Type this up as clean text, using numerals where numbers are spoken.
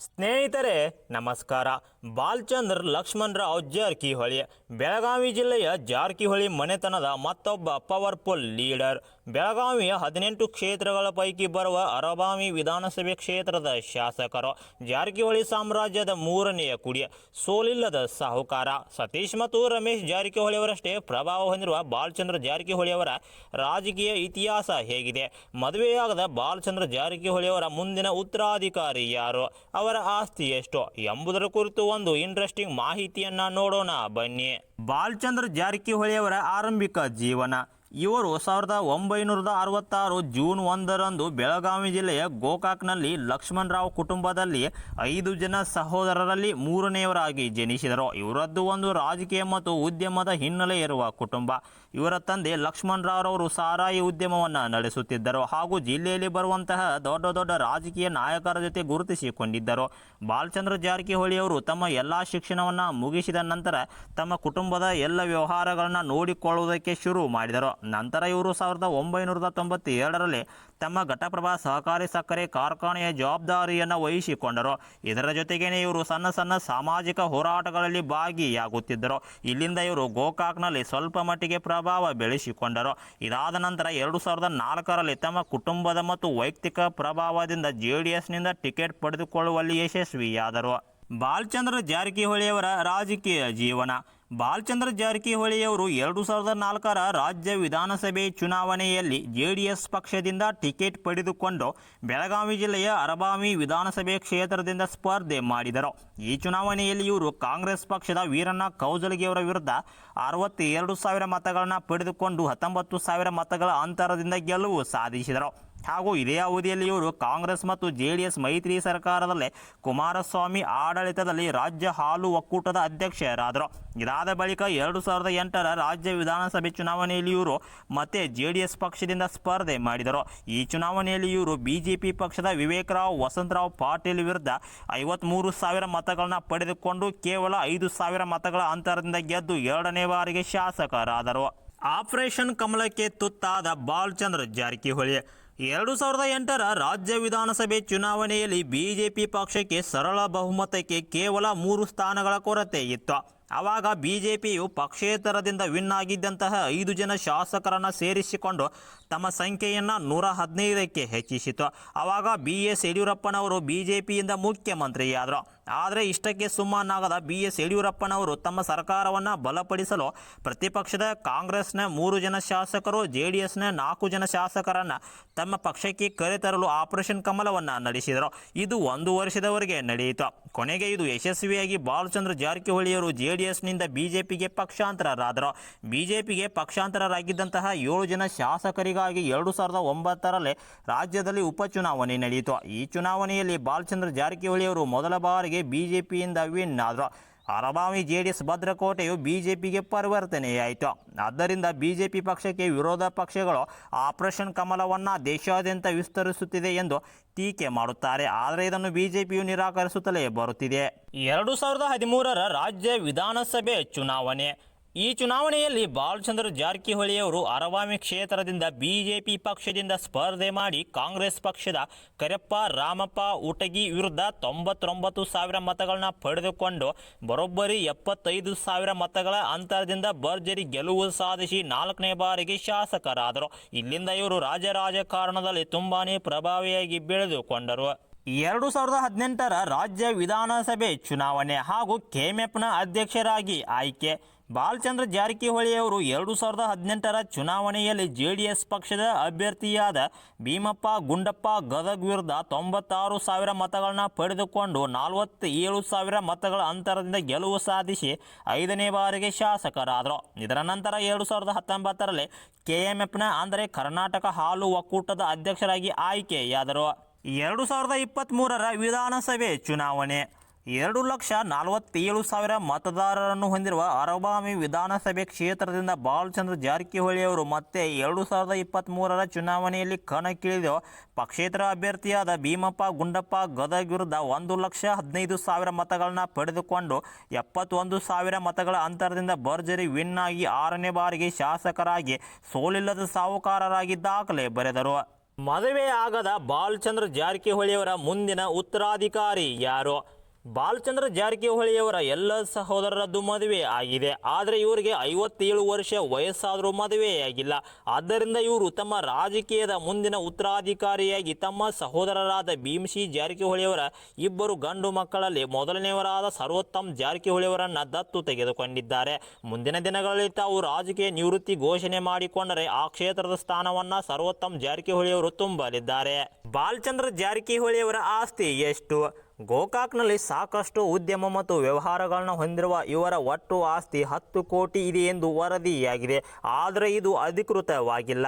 ಸ್ನೇಹಿತರೆ ನಮಸ್ಕಾರ. ಬಾಲಚಂದ್ರ ಲಕ್ಷ್ಮಣರಾವ್ ಜಾರಕಿಹೊಳಿ ಬೆಳಗಾವಿ ಜಿಲ್ಲೆಯ ಜಾರಕಿಹೊಳಿ ಮನೆತನದ ಮತ್ತೊಬ್ಬ ಪವರ್ಫುಲ್ ಲೀಡರ್. ಬೆಳಗಾವಿಯ 18 ಕ್ಷೇತ್ರಗಳ ಪೈಕಿ ಬರುವ ಅರಬಾವಿ ವಿಧಾನಸಭೆ ಕ್ಷೇತ್ರದ ಶಾಸಕರು. ಜಾರಕಿಹೊಳಿ ಸಾಮ್ರಾಜ್ಯದ ಮೂರನೆಯ ಕುಡಿ, ಸೋಲಿಲ್ಲದ ಸಾಹುಕಾರ. ಸತೀಶ್ ಮತ್ತು ರಮೇಶ್ ಜಾರಕಿಹೊಳಿ ಅವರಷ್ಟೇ ಪ್ರಭಾವ ಹೊಂದಿರುವ ಬಾಲಚಂದ್ರ ಜಾರಕಿಹೊಳಿ ಅವರ ರಾಜಕೀಯ ಇತಿಹಾಸ ಹೇಗಿದೆ? ಮದುವೆಯಾಗದ ಬಾಲಚಂದ್ರ ಜಾರಕಿಹೊಳಿ ಅವರ ಮುಂದಿನ ಉತ್ತರಾಧಿಕಾರಿ ಯಾರು? ಅವರ ಆಸ್ತಿ ಎಷ್ಟು ಎಂಬುದರ ಕುರಿತು ಒಂದು ಇಂಟ್ರೆಸ್ಟಿಂಗ್ ಮಾಹಿತಿಯನ್ನ ನೋಡೋಣ ಬನ್ನಿ. ಬಾಲಚಂದ್ರ ಜಾರಕಿಹೊಳಿ ಅವರ ಆರಂಭಿಕ ಜೀವನ. ಇವರು 1966 ಜೂನ್ 1ರಂದು ಬೆಳಗಾವಿ ಜಿಲ್ಲೆಯ ಗೋಕಾಕ್ನಲ್ಲಿ ಲಕ್ಷ್ಮಣರಾವ್ ಕುಟುಂಬದಲ್ಲಿ 5 ಜನ ಸಹೋದರರಲ್ಲಿ ಮೂರನೆಯವರಾಗಿ ಜನಿಸಿದರು. ಇವರದ್ದು ಒಂದು ರಾಜಕೀಯ ಮತ್ತು ಉದ್ಯಮದ ಹಿನ್ನೆಲೆ ಇರುವ ಕುಟುಂಬ. ಇವರ ತಂದೆ ಲಕ್ಷ್ಮಣರಾವ್ ಅವರು ಸಾರಾಯಿ ಉದ್ಯಮವನ್ನು ನಡೆಸುತ್ತಿದ್ದರು ಹಾಗೂ ಜಿಲ್ಲೆಯಲ್ಲಿ ಬರುವಂತಹ ದೊಡ್ಡ ದೊಡ್ಡ ರಾಜಕೀಯ ನಾಯಕರ ಜೊತೆ ಗುರುತಿಸಿಕೊಂಡಿದ್ದರು. ಬಾಲಚಂದ್ರ ಜಾರಕಿಹೊಳಿ ಅವರು ತಮ್ಮ ಎಲ್ಲ ಶಿಕ್ಷಣವನ್ನು ಮುಗಿಸಿದ ನಂತರ ತಮ್ಮ ಕುಟುಂಬದ ಎಲ್ಲ ವ್ಯವಹಾರಗಳನ್ನು ನೋಡಿಕೊಳ್ಳುವುದಕ್ಕೆ ಶುರು ಮಾಡಿದರು. ನಂತರ ಇವರು 1992ರಲ್ಲಿ ತಮ್ಮ ಘಟಪ್ರಭಾ ಸಹಕಾರಿ ಸಕ್ಕರೆ ಕಾರ್ಖಾನೆಯ ಜವಾಬ್ದಾರಿಯನ್ನು ವಹಿಸಿಕೊಂಡರು. ಇದರ ಜೊತೆಗೇನೆ ಇವರು ಸಣ್ಣ ಸಣ್ಣ ಸಾಮಾಜಿಕ ಹೋರಾಟಗಳಲ್ಲಿ ಭಾಗಿಯಾಗುತ್ತಿದ್ದರು. ಇಲ್ಲಿಂದ ಇವರು ಗೋಕಾಕ್ನಲ್ಲಿ ಸ್ವಲ್ಪ ಮಟ್ಟಿಗೆ ಪ್ರಭಾವ ಬೆಳೆಸಿಕೊಂಡರು. ಇದಾದ ನಂತರ 2004ರಲ್ಲಿ ತಮ್ಮ ಕುಟುಂಬದ ಮತ್ತು ವೈಯಕ್ತಿಕ ಪ್ರಭಾವದಿಂದ JDSನಿಂದ ಟಿಕೆಟ್ ಪಡೆದುಕೊಳ್ಳುವಲ್ಲಿ ಯಶಸ್ವಿಯಾದರು. ಬಾಲಚಂದ್ರ ಜಾರಕಿಹೊಳಿಯವರ ರಾಜಕೀಯ ಜೀವನ. ಬಾಲಚಂದ್ರ ಜಾರಕಿಹೊಳಿಯವರು 2004ರ ರಾಜ್ಯ ವಿಧಾನಸಭೆ ಚುನಾವಣೆಯಲ್ಲಿ JDS ಪಕ್ಷದಿಂದ ಟಿಕೆಟ್ ಪಡೆದುಕೊಂಡು ಬೆಳಗಾವಿ ಜಿಲ್ಲೆಯ ಅರಬಾವಿ ವಿಧಾನಸಭೆ ಕ್ಷೇತ್ರದಿಂದ ಸ್ಪರ್ಧೆ ಮಾಡಿದರು. ಈ ಚುನಾವಣೆಯಲ್ಲಿ ಇವರು ಕಾಂಗ್ರೆಸ್ ಪಕ್ಷದ ವೀರಣ್ಣ ಕೌಜಲಗಿಯವರ ವಿರುದ್ಧ 62,000 ಮತಗಳನ್ನು ಪಡೆದುಕೊಂಡು 19,000 ಮತಗಳ ಅಂತರದಿಂದ ಗೆಲುವು ಸಾಧಿಸಿದರು. ಹಾಗೂ ಇದೇ ಅವಧಿಯಲ್ಲಿ ಇವರು ಕಾಂಗ್ರೆಸ್ ಮತ್ತು JDS ಮೈತ್ರಿ ಸರ್ಕಾರದಲ್ಲೇ ಕುಮಾರಸ್ವಾಮಿ ಆಡಳಿತದಲ್ಲಿ ರಾಜ್ಯ ಹಾಲು ಒಕ್ಕೂಟದ ಅಧ್ಯಕ್ಷರಾದರು. ಇದಾದ ಬಳಿಕ 2008ರ ರಾಜ್ಯ ವಿಧಾನಸಭೆ ಚುನಾವಣೆಯಲ್ಲಿ ಇವರು ಮತ್ತೆ JDS ಪಕ್ಷದಿಂದ ಸ್ಪರ್ಧೆ ಮಾಡಿದರು. ಈ ಚುನಾವಣೆಯಲ್ಲಿ ಇವರು BJP ಪಕ್ಷದ ವಿವೇಕರಾವ್ ವಸಂತರಾವ್ ಪಾಟೀಲ್ ವಿರುದ್ಧ 53,000 ಮತಗಳನ್ನು ಪಡೆದುಕೊಂಡು ಕೇವಲ 5,000 ಮತಗಳ ಅಂತರದಿಂದ ಗೆದ್ದು 2ನೇ ಬಾರಿಗೆ ಶಾಸಕರಾದರು. ಆಪರೇಷನ್ ಕಮಲಕ್ಕೆ ತುತ್ತಾದ ಬಾಲಚಂದ್ರ ಜಾರಕಿಹೊಳಿ. 2008ರ ರಾಜ್ಯ ವಿಧಾನಸಭೆ ಚುನಾವಣೆಯಲ್ಲಿ BJP ಪಕ್ಷಕ್ಕೆ ಸರಳ ಬಹುಮತಕ್ಕೆ ಕೇವಲ 3 ಸ್ಥಾನಗಳ ಕೊರತೆ ಇತ್ತು. ಆವಾಗ BJPಯು ಪಕ್ಷೇತರದಿಂದ ವಿನ್ ಆಗಿದ್ದಂತಹ 5 ಜನ ಶಾಸಕರನ್ನು ಸೇರಿಸಿಕೊಂಡು ತಮ್ಮ ಸಂಖ್ಯೆಯನ್ನು 115ಕ್ಕೆ ಹೆಚ್ಚಿಸಿತು. ಆವಾಗ BS ಯಡಿಯೂರಪ್ಪನವರು BJPಯಿಂದ ಮುಖ್ಯಮಂತ್ರಿಯಾದರು. ಆದರೆ ಇಷ್ಟಕ್ಕೆ ಸುಮ್ಮನಾಗದ BS ಯಡಿಯೂರಪ್ಪನವರು ತಮ್ಮ ಸರ್ಕಾರವನ್ನು ಬಲಪಡಿಸಲು ಪ್ರತಿಪಕ್ಷದ ಕಾಂಗ್ರೆಸ್ನ 3 ಜನ ಶಾಸಕರು, JDSನ 4 ಜನ ಶಾಸಕರನ್ನು ತಮ್ಮ ಪಕ್ಷಕ್ಕೆ ಕರೆತರಲು ಆಪರೇಷನ್ ಕಮಲವನ್ನು ನಡೆಸಿದರು. ಇದು 1 ವರ್ಷದವರೆಗೆ ನಡೆಯಿತು. ಕೊನೆಗೆ ಇದು ಯಶಸ್ವಿಯಾಗಿ ಬಾಲಚಂದ್ರ ಜಾರಕಿಹೊಳಿಯವರು JDSನಿಂದ BJPಗೆ ಪಕ್ಷಾಂತರರಾದರು. BJPಗೆ ಪಕ್ಷಾಂತರರಾಗಿದ್ದಂತಹ 7 ಜನ ಶಾಸಕರಿಗಾಗಿ 2009ರಲ್ಲಿ ರಾಜ್ಯದಲ್ಲಿ ಉಪಚುನಾವಣೆ ನಡೆಯಿತು. ಈ ಚುನಾವಣೆಯಲ್ಲಿ ಬಾಲಚಂದ್ರ ಜಾರಕಿಹೊಳಿಯವರು ಮೊದಲ ಬಾರಿಗೆ BJPಯಿಂದ ವಿನ್ ಆದರು. ಅರಬಾವಿ JDS ಭದ್ರಕೋಟೆಯು BJPಗೆ ಪರಿವರ್ತನೆಯಾಯಿತು. ಆದ್ದರಿಂದ BJP ಪಕ್ಷಕ್ಕೆ ವಿರೋಧ ಪಕ್ಷಗಳು ಆಪರೇಷನ್ ಕಮಲವನ್ನು ದೇಶಾದ್ಯಂತ ವಿಸ್ತರಿಸುತ್ತಿದೆ ಎಂದು ಟೀಕೆ ಮಾಡುತ್ತಾರೆ. ಆದರೆ ಇದನ್ನು BJPಯು ನಿರಾಕರಿಸುತ್ತಲೇ ಬರುತ್ತಿದೆ. 2013ರ ರಾಜ್ಯ ವಿಧಾನಸಭೆ ಚುನಾವಣೆ. ಈ ಚುನಾವಣೆಯಲ್ಲಿ ಬಾಲಚಂದ್ರ ಜಾರಕಿಹೊಳಿಯವರು ಅರಬಾವಿ ಕ್ಷೇತ್ರದಿಂದ BJP ಪಕ್ಷದಿಂದ ಸ್ಪರ್ಧೆ ಮಾಡಿ ಕಾಂಗ್ರೆಸ್ ಪಕ್ಷದ ಕರೆಪ್ಪ ರಾಮಪ್ಪ ಉಟಗಿ ವಿರುದ್ಧ 99,000 ಮತಗಳನ್ನ ಪಡೆದುಕೊಂಡು ಬರೋಬ್ಬರಿ 75,000 ಮತಗಳ ಅಂತರದಿಂದ ಭರ್ಜರಿ ಗೆಲುವು ಸಾಧಿಸಿ 4ನೇ ಬಾರಿಗೆ ಶಾಸಕರಾದರು. ಇಲ್ಲಿಂದ ಇವರು ರಾಜಕಾರಣದಲ್ಲಿ ತುಂಬಾನೇ ಪ್ರಭಾವಿಯಾಗಿ ಬೆಳೆದುಕೊಂಡರು. 2018ರ ರಾಜ್ಯ ವಿಧಾನಸಭೆ ಚುನಾವಣೆ ಹಾಗೂ KMFನ ಅಧ್ಯಕ್ಷರಾಗಿ ಆಯ್ಕೆ. ಬಾಲಚಂದ್ರ ಜಾರಕಿಹೊಳಿಯವರು 2018ರ ಚುನಾವಣೆಯಲ್ಲಿ JDS ಪಕ್ಷದ ಅಭ್ಯರ್ಥಿಯಾದ ಭೀಮಪ್ಪ ಗುಂಡಪ್ಪ ಗದಗ್ ವಿರುದ್ಧ 96,000 ಮತಗಳನ್ನು ಪಡೆದುಕೊಂಡು 47,000 ಮತಗಳ ಅಂತರದಿಂದ ಗೆಲುವು ಸಾಧಿಸಿ 5ನೇ ಬಾರಿಗೆ ಶಾಸಕರಾದರು. ಇದರ ನಂತರ 2019ರಲ್ಲಿ KMFನ ಅಂದರೆ ಕರ್ನಾಟಕ ಹಾಲು ಒಕ್ಕೂಟದ ಅಧ್ಯಕ್ಷರಾಗಿ ಆಯ್ಕೆಯಾದರು. 2023ರ ವಿಧಾನಸಭೆ ಚುನಾವಣೆ. 2,47,000 ಮತದಾರರನ್ನು ಹೊಂದಿರುವ ಅರಬಾವಿ ವಿಧಾನಸಭೆ ಕ್ಷೇತ್ರದಿಂದ ಬಾಲಚಂದ್ರ ಜಾರಕಿಹೊಳಿಯವರು ಮತ್ತೆ 2023ರ ಚುನಾವಣೆಯಲ್ಲಿ ಕಣಕ್ಕಿಳಿದು ಪಕ್ಷೇತರ ಅಭ್ಯರ್ಥಿಯಾದ ಭೀಮಪ್ಪ ಗುಂಡಪ್ಪ ಗದಗ್ ವಿರುದ್ಧ 1,15,000 ಮತಗಳನ್ನು ಪಡೆದುಕೊಂಡು 71,000 ಮತಗಳ ಅಂತರದಿಂದ ಭರ್ಜರಿ ವಿನ್ ಆಗಿ 6ನೇ ಬಾರಿಗೆ ಶಾಸಕರಾಗಿ ಸೋಲಿಲ್ಲದ ಸಾಹುಕಾರರಾಗಿ ದಾಖಲೆ ಬರೆದರು. ಮದುವೆ ಆಗದ ಬಾಲಚಂದ್ರ ಜಾರಕಿಹೊಳಿಯವರ ಮುಂದಿನ ಉತ್ತರಾಧಿಕಾರಿ ಯಾರು? ಬಾಲಚಂದ್ರ ಜಾರಕಿಹೊಳಿಯವರ ಎಲ್ಲ ಸಹೋದರರದ್ದು ಮದುವೆ ಆಗಿದೆ. ಆದರೆ ಇವರಿಗೆ 57 ವರ್ಷ ವಯಸ್ಸಾದರೂ ಮದುವೆಯಾಗಿಲ್ಲ. ಆದ್ದರಿಂದ ಇವರು ತಮ್ಮ ರಾಜಕೀಯದ ಮುಂದಿನ ಉತ್ತರಾಧಿಕಾರಿಯಾಗಿ ತಮ್ಮ ಸಹೋದರರಾದ ಭೀಮಸಿ ಜಾರಕಿಹೊಳಿಯವರ ಇಬ್ಬರು ಗಂಡು ಮಕ್ಕಳಲ್ಲಿ ಮೊದಲನೆಯವರಾದ ಸರ್ವೋತ್ತಮ್ ಜಾರಕಿಹೊಳಿಯವರನ್ನು ದತ್ತು ತೆಗೆದುಕೊಂಡಿದ್ದಾರೆ. ಮುಂದಿನ ದಿನಗಳಲ್ಲಿ ತಾವು ರಾಜಕೀಯ ನಿವೃತ್ತಿ ಘೋಷಣೆ ಮಾಡಿಕೊಂಡರೆ ಆ ಕ್ಷೇತ್ರದ ಸ್ಥಾನವನ್ನು ಸರ್ವೋತ್ತಮ್ ಜಾರಕಿಹೊಳಿಯವರು ತುಂಬಲಿದ್ದಾರೆ. ಬಾಲಚಂದ್ರ ಜಾರಕಿಹೊಳಿಯವರ ಆಸ್ತಿ ಎಷ್ಟು? ಗೋಕಾಕ್ನಲ್ಲಿ ಸಾಕಷ್ಟು ಉದ್ಯಮ ಮತ್ತು ವ್ಯವಹಾರಗಳನ್ನು ಹೊಂದಿರುವ ಇವರ ಒಟ್ಟು ಆಸ್ತಿ 10 ಕೋಟಿ ಇದೆ ಎಂದು ವರದಿಯಾಗಿದೆ. ಆದರೆ ಇದು ಅಧಿಕೃತವಾಗಿಲ್ಲ.